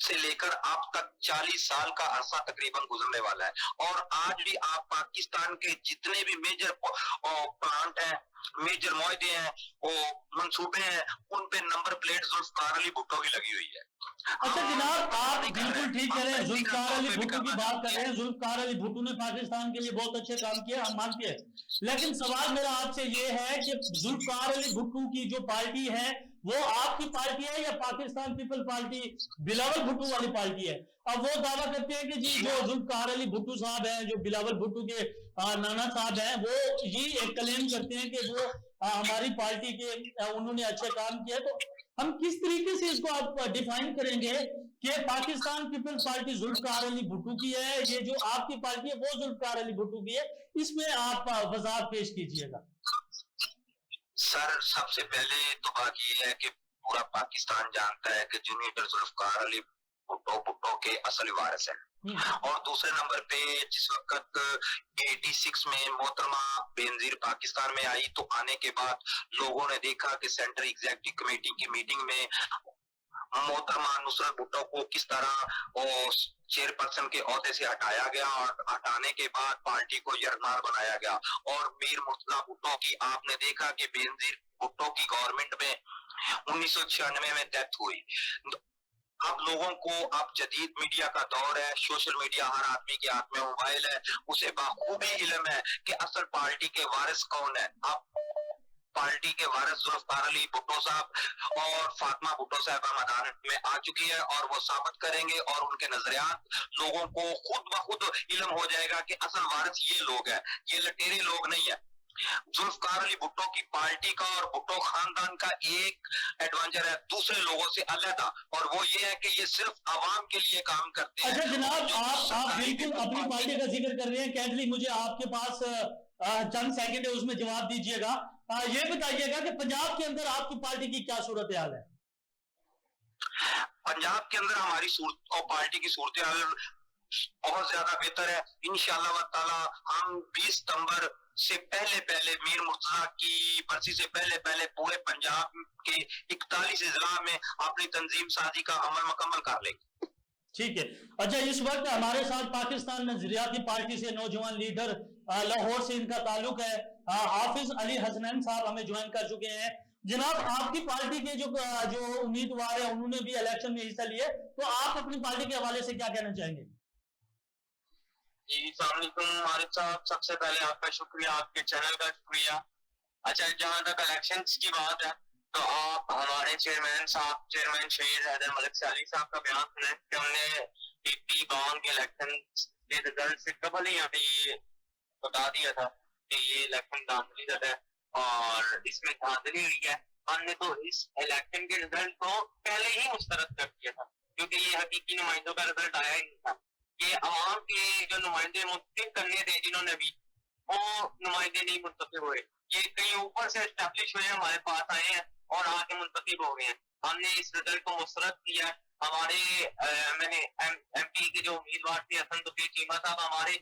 سے لے کر اب تک 40 سال کا عرصہ تقریباً گزرنے والا ہے، اور آج بھی آپ پاکستان کے جتنے بھی میجر پلانٹ ہیں، میجر معاہدے ہیں، وہ منصوبے ہیں، ان پہ نمبر پلیٹ ذوالفقار علی بھٹو کی لگی ہوئی ہے۔ اچھا جناب، آپ بالکل ٹھیک کہہ رہے ہیں، ذوالفقار علی بھٹو کی بات کر رہے ہیں، ذوالفقار علی بھٹو نے پاکستان کے لیے بہت اچھے کام کیے، ہم مانتے ہیں، لیکن سوال میرا آپ سے یہ ہے کہ ذوالفقار علی بھٹو کی جو پارٹی ہے وہ آپ کی پارٹی ہے یا پاکستان پیپل پارٹی بلاول بھٹو والی پارٹی ہے؟ اب وہ دعویٰ کرتے ہیں کہ جی جو ذوالفقار علی بھٹو صاحب ہیں، جو بلاول بھٹو کے نانا صاحب ہیں، وہ یہ ایک کلیم کرتے ہیں کہ وہ ہماری پارٹی کے انہوں نے اچھے کام کیا، تو ہم کس طریقے سے اس کو آپ ڈیفائن کریں گے کہ پاکستان پیپل پارٹی ذوالفقار علی بھٹو کی ہے، یہ جو آپ کی پارٹی ہے وہ ذوالفقار علی بھٹو کی ہے؟ اس میں آپ وضاحت پیش کیجئے گا۔ سر سب سے پہلے تو بات یہ ہے کہ پورا پاکستان جانتا ہے کہ جونیئر ذوالفقار علی بھٹو کے اصل وارث ہیں، اور دوسرے نمبر پہ جس وقت 86 میں محترمہ بینظیر پاکستان میں آئی تو آنے کے بعد لوگوں نے دیکھا کہ سینٹرل ایگزیکٹو کمیٹی کی میٹنگ میں محترمہ نصرت بھٹو کو کس طرح چیئر پرسن کے عہدے سے ہٹایا گیا، اور ہٹانے کے بعد پارٹی کو یرغمال بنایا گیا، اور میر مرتضی بھٹو کی آپ نے دیکھا کہ بینظیر بھٹو کی گورنمنٹ میں 1996 میں ڈیتھ ہوئی۔ اب لوگوں کو اب جدید میڈیا کا دور ہے، سوشل میڈیا ہر آدمی کے ہاتھ میں موبائل ہے، اسے بخوبی علم ہے کہ اصل پارٹی کے وارث کون ہے۔ اب پارٹی کے وارث ذوالفقار علی بھٹو صاحب اور فاطمہ بھٹو صاحبہ میدان میں آ چکی ہے، اور وہ ثابت کریں گے، اور ان کے نظریات لوگوں کو خود بخود علم ہو جائے گا کہ اصل وارث یہ لوگ ہیں، یہ لٹیرے لوگ نہیں ہیں۔ ذوالفقار علی بھٹو کی پارٹی کا اور بھٹو خاندان کا ایک ایڈوانچر ہے دوسرے لوگوں سے علیحدہ، اور وہ یہ ہے کہ یہ صرف عوام کے لیے کام کرتے ہیں۔ اچھا جناب، آپ بالکل اپنی پارٹی کا ذکر کر رہے ہیں، کیندلی مجھے آپ کے پاس چند سیکنڈ ہے، اس میں جواب دیجئے گا۔ یہ بتائیے گا کہ پنجاب کے اندر آپ کی پارٹی کی کیا صورتحال ہے؟ پنجاب کے اندر ہماری پارٹی کی صورتحال بہت زیادہ بہتر ہے، انشاءاللہ تعالی ہم 20 ستمبر سے پہلے میر مرتضی کی برسی سے پہلے پورے پنجاب کے 41 اضلاع میں اپنی تنظیم سازی کا عمل مکمل کر لیں گے۔ ٹھیک ہے۔ اچھا، اس وقت ہمارے ساتھ پاکستان نظریاتی پارٹی سے نوجوان لیڈر لاہور سے ان کا تعلق ہے، حافظ علی حسنین صاحب ہمیں جوائن کر چکے ہیں۔ جناب، آپ کی پارٹی کے جو امیدوار ہیں انہوں نے بھی الیکشن میں حصہ لیے، تو آپ اپنی پارٹی کے حوالے سے کیا کہنا چاہیں گے؟ جی السلام علیکم عارف صاحب، سب سے پہلے آپ کا شکریہ، آپ کے چینل کا شکریہ۔ اچھا، جہاں تک الیکشنز کی بات ہے تو آپ ہمارے چیئرمین شہید حیدر ملک سیالی صاحب کا بیان سنیں کہ ہم نے ٹی52 کے الیکشن کے رزلٹ سے قبل ہی ابھی بتا دیا تھا کہ یہ الیکشن دھاندلی ہے، اور اس میں دھاندلی ہوئی ہے۔ ہم نے تو اس الیکشن کے رزلٹ کو پہلے ہی مسترد کر دیا تھا، کیونکہ یہ حقیقی نمائندوں کا رزلٹ آیا ہی نہیں تھا۔ یہ عوام کے جو نمائندے منتخب کرنے تھے جنہوں نے بھی، وہ نمائندے نہیں منتخب ہوئے، یہ کہیں اوپر سے اسٹیبلش ہوئے ہمارے پاس آئے ہیں اور آ کے منتخب ہو گئے ہیں۔ ہم نے اس رزلٹ کو مسترد کیا۔ ہمارے ایم پی کے جو امیدوار تھے حسن توفیق چیمہ صاحب، ہمارے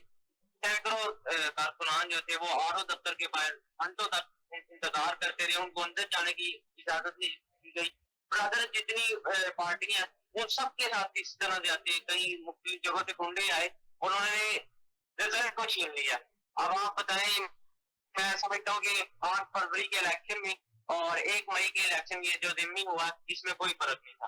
سینکڑوں کارکنان جو تھے وہ آر او دفتر کے باہر گھنٹوں تک انتظار کرتے رہے، ان کو اندر جانے کی اجازت نہیں دی گئی۔ برادر جتنی پارٹیاں ان سب کے ساتھ اس طرح جاتے، کئی مختلف جگہوں سے گنڈے آئے، انہوں نے رزلٹ کو چھین لیا۔ اب آپ بتائیں، میں سمجھتا ہوں کہ 8 فروری کے الیکشن میں اور 1 مئی کے الیکشن میں جو ضمنی ہوا اس میں کوئی فرق نہیں تھا۔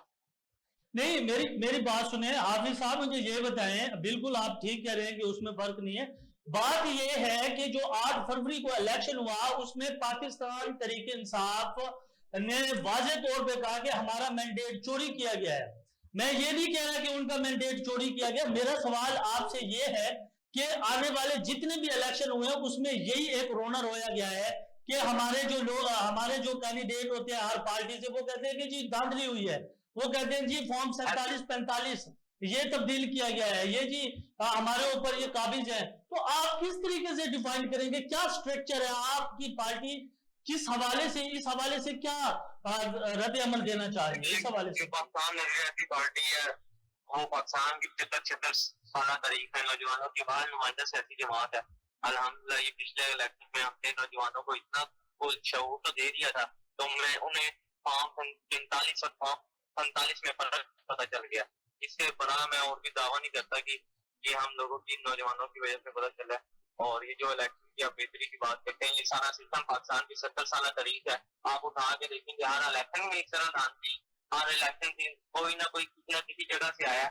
نہیں، میری بات سنیں حافظ صاحب، مجھے یہ بتائیں، بالکل آپ ٹھیک کہہ رہے ہیں کہ اس میں فرق نہیں ہے، بات یہ ہے کہ جو 8 فروری کو الیکشن ہوا اس میں پاکستان تحریک انصاف نے واضح طور پہ کہا کہ ہمارا مینڈیٹ چوری کیا گیا ہے۔ میں یہ نہیں کہہ رہا کہ ان کا مینڈیٹ چوری کیا گیا، میرا سوال آپ سے یہ ہے کہ آنے والے جتنے بھی الیکشن ہوئے ہیں اس میں یہی ایک رونا رویا گیا ہے کہ ہمارے جو کینڈیڈیٹ ہوتے ہیں ہر پارٹی سے، وہ کہتے ہیں کہ جی دھاندلی ہوئی ہے، وہ کہتے ہیں جی فارم 47-45 یہ تبدیل کیا گیا ہے، یہ جی ہمارے اوپر یہ قابض ہے۔ تو آپ کس طریقے سے ڈیفائن کریں گے، کیا سٹرکچر ہے آپ کی پارٹی، کس حوالے سے، اس حوالے سے کیا رد عمل دینا چاہ رہی ہے اس حوالے سے؟ پاکستان نظریاتی پارٹی ہے، وہ پاکستان کی 75 سالہ تاریخ ہے، نوجوانوں کی بہت نمائندہ سیاسی جماعت ہے۔ الحمدللہ یہ پچھلے الیکشن میں ہم نے نوجوانوں کو اتنا شعور تو دے دیا تھا تو انہیں فارم 45 اور فارم 47 میں فرق پتہ چل گیا۔ اس سے بڑا میں اور بھی دعویٰ نہیں کرتا کہ یہ ہم لوگوں کی نوجوانوں کی وجہ سے پتہ چلا ہے. اور یہ جو الیکشن کی آپ بہتری کی بات کرتے ہیں, یہ سارا سسٹم پاکستان کی 70 سالہ تاریخ ہے. آپ اٹھا کے دیکھیں کہ ہر الیکشن میں اس طرح دھاندلی, ہر الیکشن کی کوئی نہ کوئی کسی نہ کسی جگہ سے آیا.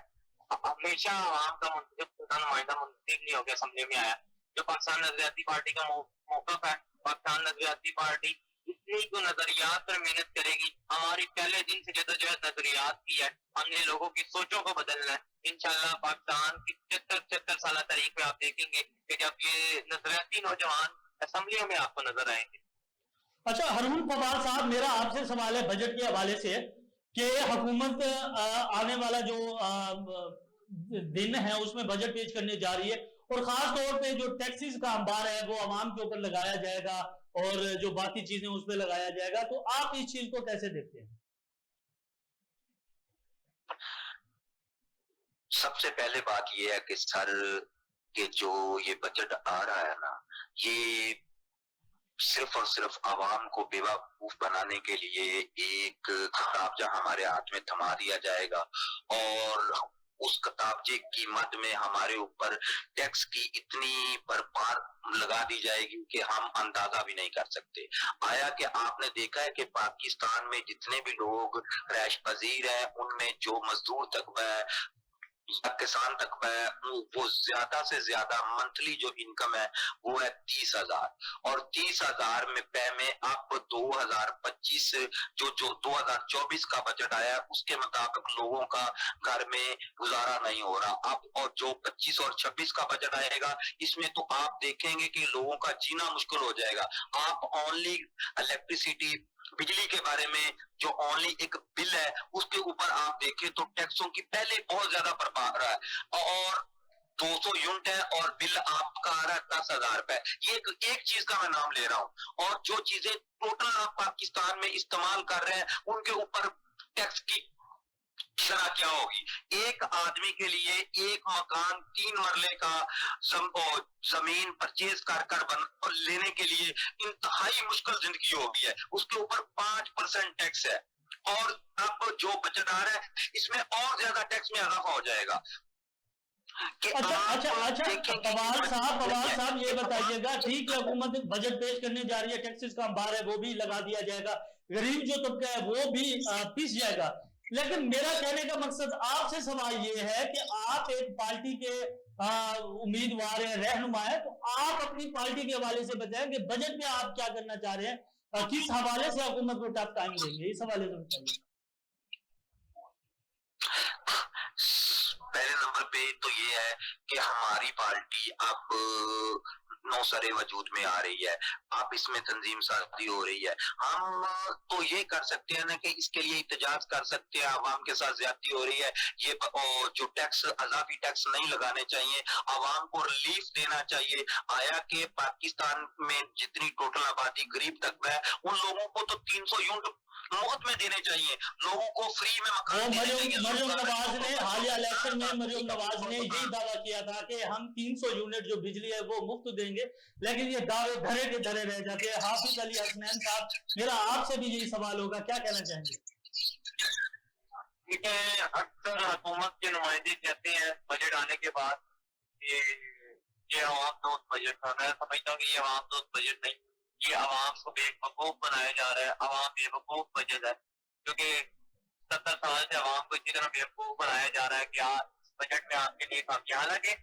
ہمیشہ عوام کا منتخب نمائندہ منتخب نہیں ہو کے اسمبلی میں آیا. جو پاکستان نظریاتی پارٹی کا موقف ہے, پاکستان نظریاتی پارٹی اتنی کو نظریات پر محنت کرے گی. ہماری پہلے دن سے جدوجہد نظریات کی ہے, ہم نے لوگوں کی سوچوں کو بدلنا ہے. انشاءاللہ پاکستان کی 76 سالہ تاریخ میں آپ دیکھیں گے کہ جب یہ نظریاتی نوجوان اسمبلیوں میں آپ کو نظر آئیں گے. اچھا ہارون فواد صاحب, میرا آپ سے سوال ہے بجٹ کے حوالے سے کہ حکومت آنے والا جو دن ہے اس میں بجٹ پیش کرنے جا رہی ہے, اور خاص طور پہ جو ٹیکسز کا انبار ہے وہ عوام کے اوپر لگایا جائے گا اور جو باقی چیزیں اس پہ لگایا جائے گا, تو آپ اس چیز کو کیسے دیکھتے ہیں؟ سب سے پہلے بات یہ ہے کہ سر کہ جو یہ بجٹ آ رہا ہے نا, یہ صرف اور صرف عوام کو بے وقوف بنانے کے لیے ایک کتابچہ ہمارے ہاتھ میں تھما دیا جائے گا, اور اس کتابچے کی مد میں ہمارے اوپر ٹیکس کی اتنی برپار لگا دی جائے گی کہ ہم اندازہ بھی نہیں کر سکتے. آیا کہ آپ نے دیکھا ہے کہ پاکستان میں جتنے بھی لوگ رہائش پذیر ہیں ان میں جو مزدور طبقہ ہے, کسان طبقہ ہے, وہ زیادہ سے زیادہ منتھلی جو انکم ہے وہ ہے 30,000, اور 30,000 میں پے میں اب 2025 جو 2024 کا بجٹ آیا اس کے مطابق لوگوں کا گھر میں گزارا نہیں ہو رہا اب, اور جو 25 اور 26 کا بجٹ آئے گا اس میں تو آپ دیکھیں گے کہ لوگوں کا جینا مشکل ہو جائے گا. آپ اونلی الیکٹریسٹی بجلی کے بارے میں جو اونلی ایک بل ہے اس کے اوپر آپ دیکھیں تو ٹیکسوں کی پہلے بہت زیادہ برپا رہا ہے, اور 200 یونٹ ہے اور بل آپ کا آ رہا ہے 10,000 روپے. یہ ایک چیز کا میں نام لے رہا ہوں, اور جو چیزیں ٹوٹل آپ پاکستان میں استعمال کر رہے ہیں ان کے اوپر ٹیکس کی شرح کیا ہوگی. ایک آدمی کے لیے ایک مکان 3 مرلے کا زمین پرچیز کر لینے کے لیے انتہائی مشکل زندگی ہوگی ہے, اس کے اوپر 5% ٹیکس ہے, اور اب جو بجٹ آ رہا ہے اس میں اور زیادہ ٹیکس میں اضافہ ہو جائے گا. اچھا فواد صاحب یہ بتائیے گا, ٹھیک ہے حکومت بجٹ پیش کرنے جا رہی ہے, ٹیکسز کا انبار ہے وہ بھی لگا دیا جائے گا, غریب جو طبقہ ہے وہ بھی پیس جائے گا, لیکن میرا کہنے کا مقصد آپ سے سوال یہ ہے کہ آپ ایک پارٹی کے امیدوار ہیں, رہنما ہیں, تو آپ اپنی پارٹی کے حوالے سے بتائیں کہ بجٹ میں آپ کیا کرنا چاہ رہے ہیں, کس حوالے سے حکومت کو ٹف ٹائم دیں گے, اس حوالے سے بتائیے. پہلے نمبر پہ تو یہ ہے کہ ہماری پارٹی اب نو سرے وجود میں آ رہی ہے, اب اس میں تنظیم سازی ہو رہی ہے. ہم تو یہ کر سکتے ہیں نا کہ اس کے لیے احتجاج کر سکتے ہیں, عوام کے ساتھ زیادتی ہو رہی ہے, یہ جو ٹیکس اضافی ٹیکس نہیں لگانے چاہیے, عوام کو ریلیف دینا چاہیے. آیا کہ پاکستان میں جتنی ٹوٹل آبادی غریب تک ہے ان لوگوں کو تو 300 یونٹ مفت میں دینے چاہیے, لوگوں کو فری میں مکان دینے چاہیے. مریم نواز نے حالیہ الیکشن میں مریم نواز نے یہی دعویٰ کیا تھا کہ ہم 300 یونٹ جو بجلی ہے وہ مفت دیں گے, لیکن یہ دعوے دھرے کے دھرے رہ جاتے ہیں. حافظ علی حسنین صاحب, میرا آپ سے بھی یہی سوال ہوگا, کیا کہنا چاہیں گے؟ اکثر حکومت کے نمائندے کہتے ہیں بجٹ آنے کے بعد یہ عوام دوست بجٹ تھا. میں سمجھتا ہوں کہ یہ عوام دوست بجٹ نہیں, یہ عوام کو بے وقوف بنایا جا رہا ہے. عوام بے وقوف بجٹ ہے, کیونکہ 70 سال سے عوام کو اسی طرح بے وقوف بنایا جا رہا ہے کہ اس بجٹ میں آپ کے لیے کافی, حالانکہ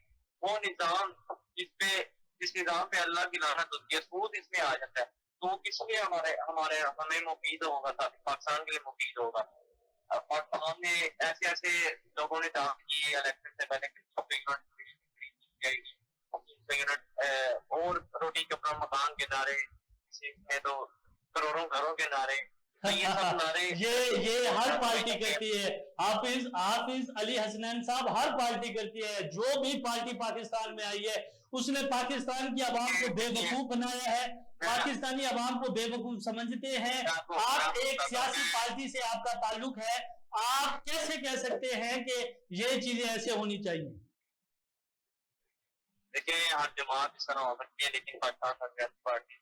وہ نظام جس نظام پہ اللہ کی لعنت ہوتی ہے, سود اس میں آ جاتا ہے, تو کس لیے ہمیں مفید ہوگا, پاکستان کے لیے مفید ہوگا. پاکستان میں ایسے لوگوں نے دعوت کی الیکشن سے پہلے اور روٹی کپڑا مکان کے نعرے, تو کروڑوں گھروں کے نعرے, یہ ہر پارٹی کرتی ہے. حافظ علی حسنین صاحب, ہر پارٹی کرتی ہے. جو بھی پارٹی پاکستان میں آئی ہے اس نے پاکستان کی عوام کو بے وقوف بنایا ہے, پاکستانی عوام کو بے وقوف سمجھتے ہیں. آپ ایک سیاسی پارٹی سے آپ کا تعلق ہے, آپ کیسے کہہ سکتے ہیں کہ یہ چیزیں ایسے ہونی چاہیے؟ دیکھیں ہر جماعت اس طرح ہو سکتی ہے, لیکن پاکستان سیاسی پارٹی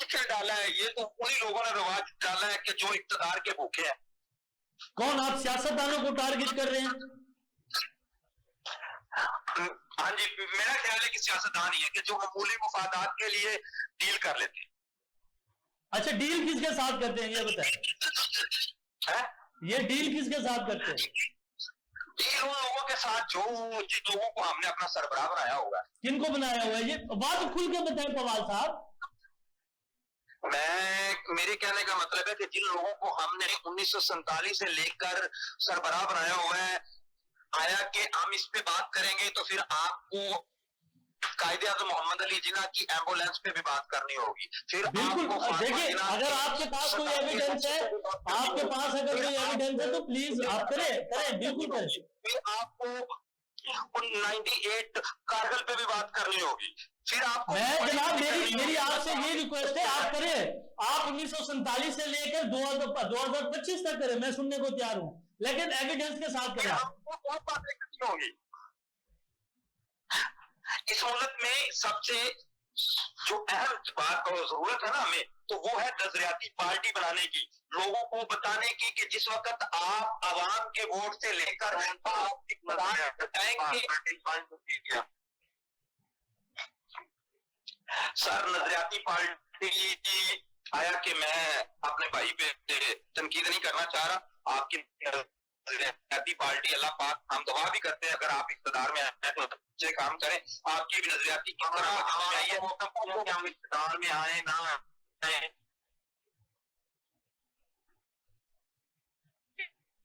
کیا ڈالا ہے؟ یہ تو انہی لوگوں نے رواج ڈالا ہے کہ جو اقتدار کے بھوکے ہیں. کون؟ آپ سیاستدانوں کو ٹارگٹ کر رہے ہیں؟ ہاں جی، میرا خیال ہے کہ سیاستدان ہی ہے کہ جو معمولی مفادات کے لیے ڈیل کر لیتے ہیں. اچھا، ڈیل کس کے ساتھ کرتے ہیں یہ بتائیں؟ یہ ڈیل کس کے ساتھ کرتے ہیں؟ ڈیل ان لوگوں کے ساتھ جو جن لوگوں کو ہم نے اپنا سربراہ بنایا ہوگا. کن کو بنایا ہوا ہے؟ یہ بات کھل کے بتائیں پوال صاحب. میرے کہنے کا مطلب ہے کہ جن لوگوں کو ہم نے 1947 سے لے کر سربراہ بنایا ہوا ہے، آیا کہ ہم اس پہ بات کریں گے تو پھر آپ کو قائد اعظم محمد علی جناح کی ایمبولینس پہ بھی بات کرنی ہوگی. پھر بالکل. دیکھیں، اگر آپ کے پاس کوئی ایویڈنس ہے، آپ کے پاس اگر کوئی ایویڈنس ہے تو پلیز آپ کریں بالکل کریں. پھر آپ کو 98 کارگل پہ بھی بات کرنی ہوگی. پھر آپ کو جناب میری آپ سے یہ ریکویسٹ ہے، آپ کریں. آپ 1947 سے لے کر 2025 تک کریں، میں سننے کو تیار ہوں، لیکن ایویڈنس کے ساتھ کریں. آپ کو بہت باتیں کرنی ہوگی. اس ملک میں سب سے جو اہم بات اور ضرورت ہے نا ہمیں، تو وہ ہے نظریاتی پارٹی بنانے کی، لوگوں کو بتانے کی کہ جس وقت آپ عوام کے ووٹ سے لے کر سر نظریاتی پارٹی آیا کہ میں اپنے بھائی پہ تنقید نہیں کرنا چاہ رہا. آپ کی نظریاتی پارٹی اللہ پاک ہم دعا بھی کرتے ہیں اگر آپ اقتدار میں آئے تو اچھے کام کریں. آپ کی بھی نظریاتی کس طرح چاہیے ہم اقتدار میں آئے نہ آئے.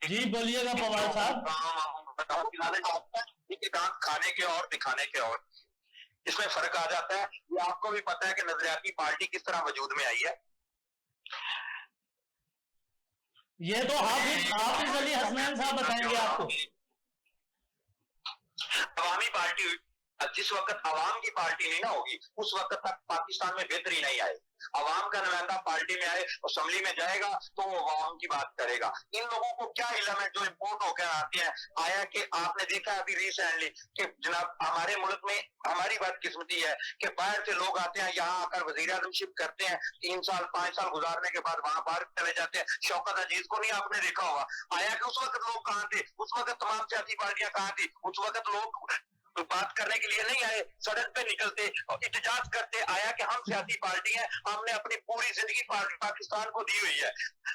جی بولیے گا پوال صاحب. کھانے کے اور دکھانے کے اور اس میں فرق آ جاتا ہے. یہ آپ کو بھی پتا ہے کہ نظریاتی پارٹی کس طرح وجود میں آئی ہے. یہ تو حافظ علی حسنین صاحب بتائیں گے آپ کو. عوامی پارٹی جس وقت عوام کی پارٹی نہیں نہ ہوگی اس وقت تک پاکستان میں بہتری نہیں آئے. عوام کا نمائندہ پارٹی میں آئے، اسمبلی میں جائے گا تو وہ عوام کی بات کرے گا. ان لوگوں کو کیا علم ہے جو امپورٹ ہو کر آتے ہیں؟ آیا کہ آپ نے دیکھا ابھی ریسنٹلی کہ جناب ہمارے ملک میں ہماری بدقسمتی ہے کہ باہر سے لوگ آتے ہیں، یہاں آ کر وزیر اعظم شپ کرتے ہیں، 3 سال 5 سال گزارنے کے بعد وہاں باہر چلے جاتے ہیں. شوکت عزیز کو نہیں آپ نے دیکھا ہوگا. آیا کہ اس وقت لوگ کہاں تھے؟ اس وقت تمام سیاسی پارٹیاں کہاں تھی؟ اس وقت لوگ بات کرنے کے لیے نہیں آئے، سڑک پہ نکلتے اور احتجاج کرتے. آیا کہ ہم سیاسی پارٹی ہیں، ہم نے اپنی پوری زندگی پاکستان کو دی ہوئی ہے،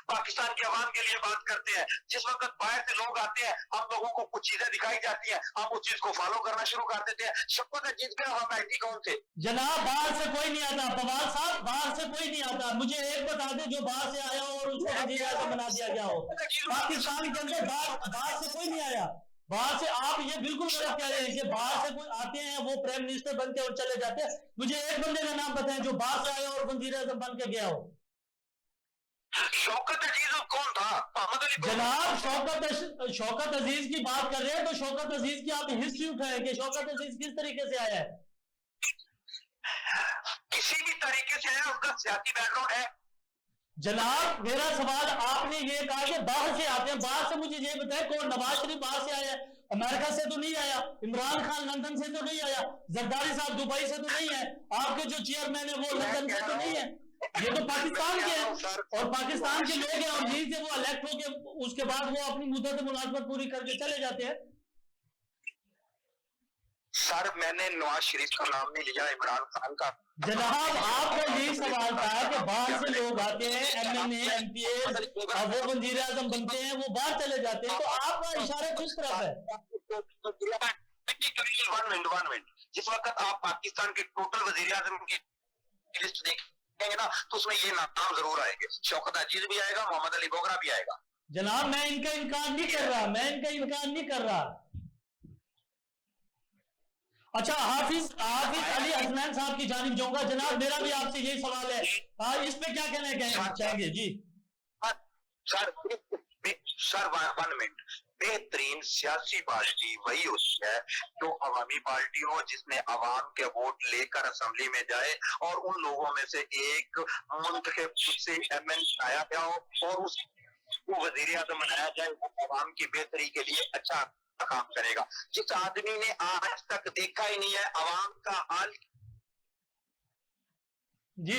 پاکستان کی عوام کے لیے بات کرتے ہیں. جس وقت باہر سے لوگ آتے ہیں ہم لوگوں کو کچھ چیزیں دکھائی جاتی ہیں، ہم اس چیز کو فالو کرنا شروع کر دیتے ہیں. شوکت عزیز کے حمایتی کون تھے؟ جناب باہر سے کوئی نہیں آتا. پوال صاحب باہر سے کوئی نہیں آتا. مجھے ایک بتا دیں جو باہر سے آیا ہو اور اس کو وزیر اعظم بنا دیا گیا ہو. پاکستان کے اندر باہر سے کوئی نہیں آیا. باہر سے آپ یہ بالکل غلط کہہ رہے ہیں کہ باہر سے کوئی آتے ہیں وہ پرائم منسٹر بنتے اور چلے جاتے ہیں. مجھے ایک بندے کا نام بتائیں جو باہر سے آیا اور وزیر اعظم بن کے گیا ہو. شوکت عزیز کون تھا؟ محمد علی جناب شوکت عزیز کی بات کر رہے ہیں تو شوکت عزیز کی آپ ہسٹری اٹھائیں کہ شوکت عزیز کس طریقے سے آیا ہے. کسی بھی طریقے سے ہے، اس کا سیاسی بیک گراؤنڈ ہے. جناب میرا سوال آپ نے یہ کہا کہ باہر سے آتے ہیں. باہر سے مجھے یہ بتائیں کون؟ نواز شریف باہر سے آیا ہے؟ امریکہ سے تو نہیں آیا. عمران خان لندن سے تو نہیں آیا. زرداری صاحب دبئی سے تو نہیں ہے. آپ کے جو چیئرمین ہیں وہ لندن سے تو نہیں ہے. یہ تو پاکستان کے ہیں اور پاکستان کے لوگ ہیں اور یہیں سے وہ الیکٹ ہو کے اس کے بعد وہ اپنی مدت ملازمت پوری کر کے چلے جاتے ہیں. سر میں نے نواز شریف کا نام نہیں لیا، عمران خان کا. جناب آپ کا یہی سوال تھا کہ باہر سے لوگ آتے ہیں، M N A M P As اور وہ وزیر اعظم بنتے ہیں، وہ باہر چلے جاتے ہیں، تو آپ کا اشارہ کس طرف ہے؟ 1 منٹ. جس وقت آپ پاکستان کے ٹوٹل وزیر اعظم کی لسٹ دیکھیں گے نا تو اس میں یہ نام ضرور آئیں گے. شوکت عزیز بھی آئے گا، محمد علی بوگرا بھی آئے گا. جناب میں ان کا انکار نہیں کر رہا. اچھا حافظ علی حسنین صاحب کی جانب جاؤں گا. جناب میرا بھی آپ سے یہی سوال ہے، اس پہ کیا کہنا چاہیں گے؟ جی سر 1 منٹ. بہترین سیاسی پارٹی وہی ہوتی ہے جو عوامی پارٹی ہو، جس نے عوام کے ووٹ لے کر اسمبلی میں جائے اور ان لوگوں میں سے ایک منتخب سے ایم این بنایا گیا ہو اور اس کو وزیر اعظم بنایا جائے. وہ عوام کی بہتری کے لیے اچھا کام کرے گا. جس آدمی نے آج تک دیکھا ہی نہیں ہے عوام کا حال. جی